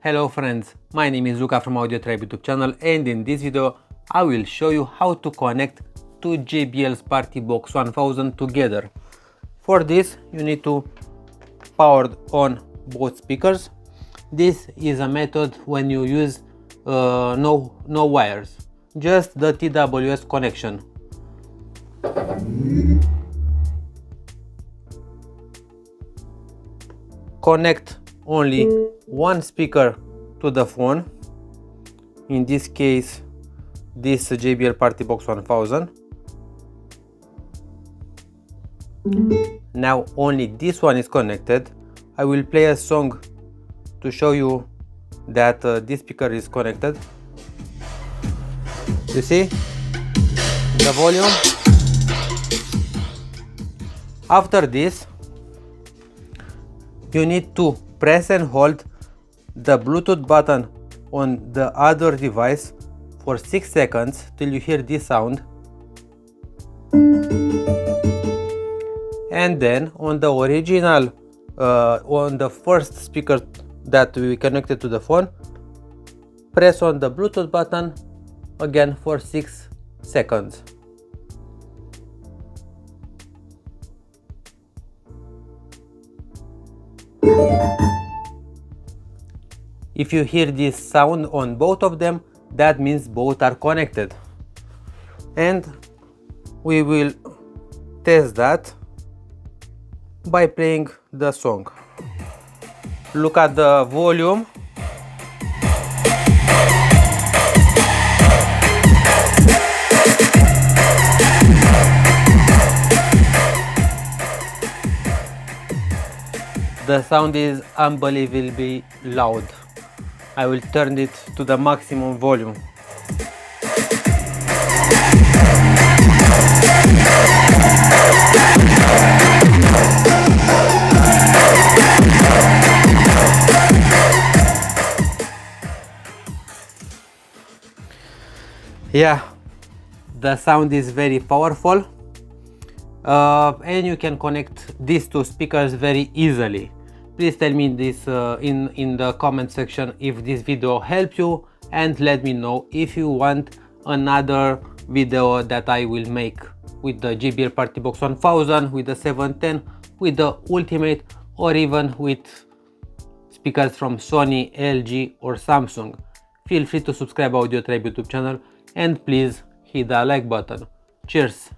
Hello friends, my name is Luca from AudioTribe YouTube channel, and in this video I will show you how to connect two JBL Partybox 1000 together. For this you need to power on both speakers. This is a method when you use no wires, just the TWS connection. Connect only one speaker to the phone, in this case this JBL Partybox 1000. Now only this one is connected. I will play a song to show you that this speaker is connected. You see the volume? After this you need to press and hold the Bluetooth button on the other device for 6 seconds till you hear this sound, and then on the original on the first speaker that we connected to the phone, press on the Bluetooth button again for 6 seconds. If you hear this sound on both of them, that means both are connected. And we will test that by playing the song. Look at the volume. The sound is unbelievably loud. I will turn it to the maximum volume. Yeah, the sound is very powerful, and you can connect these two speakers very easily. Please tell me this in the comment section if this video helped you, and let me know if you want another video that I will make with the JBL Partybox 1000, with the 710, with the Ultimate, or even with speakers from Sony, LG or Samsung. Feel free to subscribe to AudioTribe YouTube channel, and please hit the like button. Cheers!